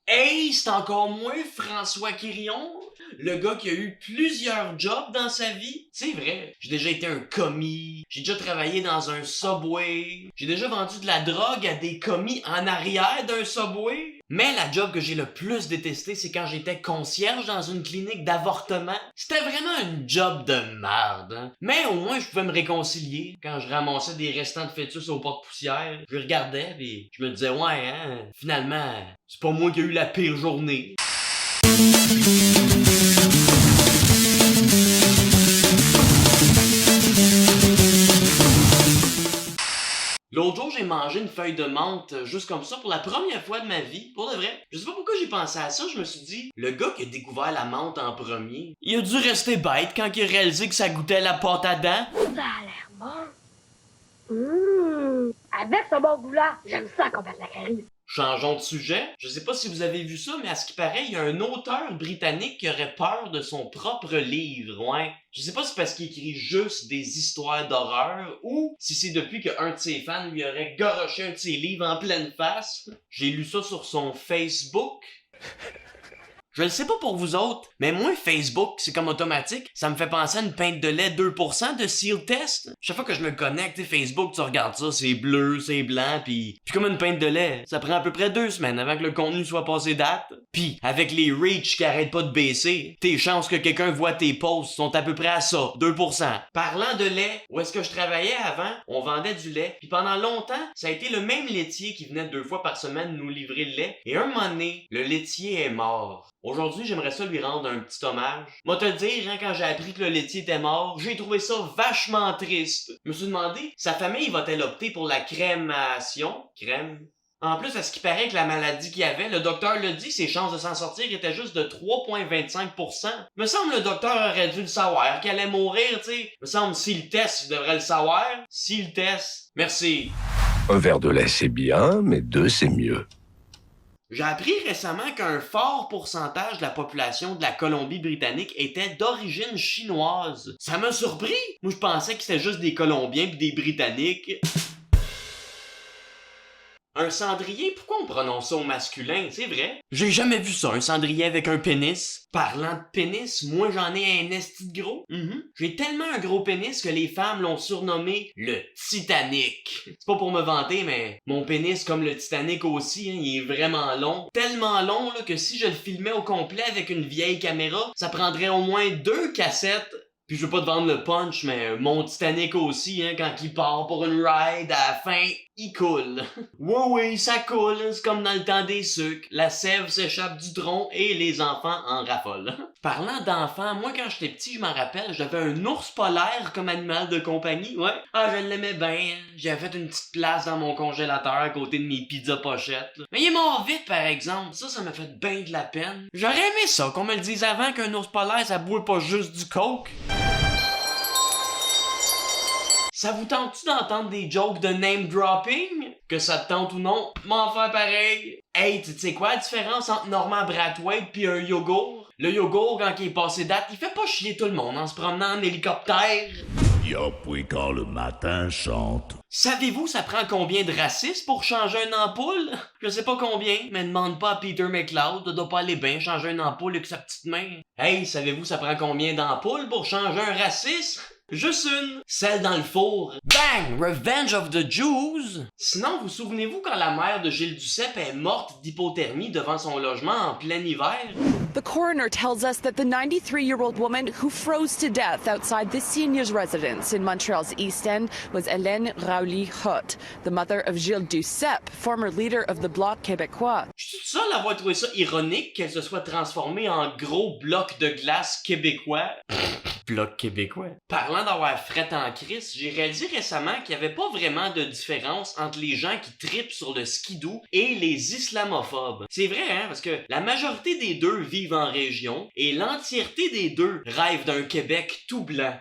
Hey, c'est encore moi, François Quirion, le gars qui a eu plusieurs jobs dans sa vie. C'est vrai, j'ai déjà été un commis, j'ai déjà travaillé dans un Subway, j'ai déjà vendu de la drogue à des commis en arrière d'un Subway. Mais la job que j'ai le plus détesté, c'est quand j'étais concierge dans une clinique d'avortement. C'était vraiment une job de merde, hein. Mais au moins, je pouvais me réconcilier. Quand je ramassais des restants de fœtus au porte-poussière, je regardais et je me disais, ouais, hein, finalement, c'est pas moi qui ai eu la pire journée. L'autre jour, j'ai mangé une feuille de menthe juste comme ça pour la première fois de ma vie, pour de vrai. Je sais pas pourquoi j'ai pensé à ça, je me suis dit, le gars qui a découvert la menthe en premier, il a dû rester bête quand il a réalisé que ça goûtait la pâte à dents. Ça a l'air bon. Avec ce bon goût-là, j'aime ça combattre la carie. Changeons de sujet. Je sais pas si vous avez vu ça, mais à ce qui paraît, il y a un auteur britannique qui aurait peur de son propre livre, ouais. Je sais pas si c'est parce qu'il écrit juste des histoires d'horreur ou si c'est depuis qu'un de ses fans lui aurait garoché un de ses livres en pleine face. J'ai lu ça sur son Facebook. Je le sais pas pour vous autres, mais moi, Facebook, c'est comme automatique. Ça me fait penser à une pinte de lait 2% de Seal Test. Chaque fois que je me connecte, Facebook, tu regardes ça, c'est bleu, c'est blanc, puis comme une pinte de lait, ça prend à peu près 2 semaines avant que le contenu soit passé date. Puis avec les reach qui arrêtent pas de baisser, tes chances que quelqu'un voit tes posts sont à peu près à ça, 2%. Parlant de lait, où est-ce que je travaillais avant, on vendait du lait, puis pendant longtemps, ça a été le même laitier qui venait 2 fois par semaine nous livrer le lait, et un moment donné, le laitier est mort. Aujourd'hui, j'aimerais ça lui rendre un petit hommage. Moi te le dire, hein, quand j'ai appris que le laitier était mort, j'ai trouvé ça vachement triste. Je me suis demandé, sa famille va-t-elle opter pour la crémation? Crème? En plus, à ce qui paraît que la maladie qu'il avait, le docteur le dit, ses chances de s'en sortir étaient juste de 3,25%. Me semble le docteur aurait dû le savoir, qu'elle allait mourir, tu sais. Me semble, si le test, il devrait le savoir. Si le test. Merci. Un verre de lait, c'est bien, mais 2, c'est mieux. J'ai appris récemment qu'un fort pourcentage de la population de la Colombie-Britannique était d'origine chinoise. Ça m'a surpris! Moi, je pensais que c'était juste des Colombiens pis des Britanniques. Un cendrier, pourquoi on prononce ça au masculin? C'est vrai. J'ai jamais vu ça, un cendrier avec un pénis. Parlant de pénis, moi j'en ai un esti de gros. J'ai tellement un gros pénis que les femmes l'ont surnommé le Titanic. C'est pas pour me vanter, mais mon pénis, comme le Titanic aussi, hein, il est vraiment long. Tellement long là, que si je le filmais au complet avec une vieille caméra, ça prendrait au moins 2 cassettes. Puis je veux pas te vendre le punch, mais mon Titanic aussi, hein, quand il part pour une ride, à la fin, il coule. Oui, ça coule, c'est comme dans le temps des sucres. La sève s'échappe du tronc et les enfants en raffolent. Parlant d'enfants, moi quand j'étais petit, je m'en rappelle, j'avais un ours polaire comme animal de compagnie, ouais. Ah, je l'aimais bien, hein. J'avais fait une petite place dans mon congélateur à côté de mes pizzas pochettes. Là. Mais il est mort vite, par exemple. Ça m'a fait bien de la peine. J'aurais aimé ça, qu'on me le dise avant qu'un ours polaire, ça boit pas juste du coke. Ça vous tente-tu d'entendre des jokes de name dropping? Que ça te tente ou non, m'en faire pareil. Hey, tu sais quoi la différence entre Norman Brathwaite pis un yogourt? Le yogourt, quand il est passé date, il fait pas chier tout le monde en se promenant en hélicoptère. Yop, oui, quand le matin chante. Savez-vous ça prend combien de racistes pour changer une ampoule? Je sais pas combien, mais demande pas à Peter McLeod, ça doit pas aller bien changer une ampoule avec sa petite main. Hey, savez-vous ça prend combien d'ampoules pour changer un raciste? Juste une, celle dans le four. Bang! Revenge of the Jews! Sinon, vous souvenez-vous quand la mère de Gilles Duceppe est morte d'hypothermie devant son logement en plein hiver? The coroner tells us that the 93-year-old woman who froze to death outside this senior's residence in Montreal's East End was Hélène Raouli-Hutt, the mother of Gilles Duceppe, former leader of the Bloc québécois. Je suis seul à avoir trouvé ça ironique qu'elle se soit transformée en gros bloc de glace québécois. Bloc québécois. Parlant d'avoir fret en crise, j'ai réalisé récemment qu'il n'y avait pas vraiment de différence entre les gens qui tripent sur le skidoo et les islamophobes. C'est vrai, hein, parce que la majorité des deux vivent en région et l'entièreté des deux rêvent d'un Québec tout blanc.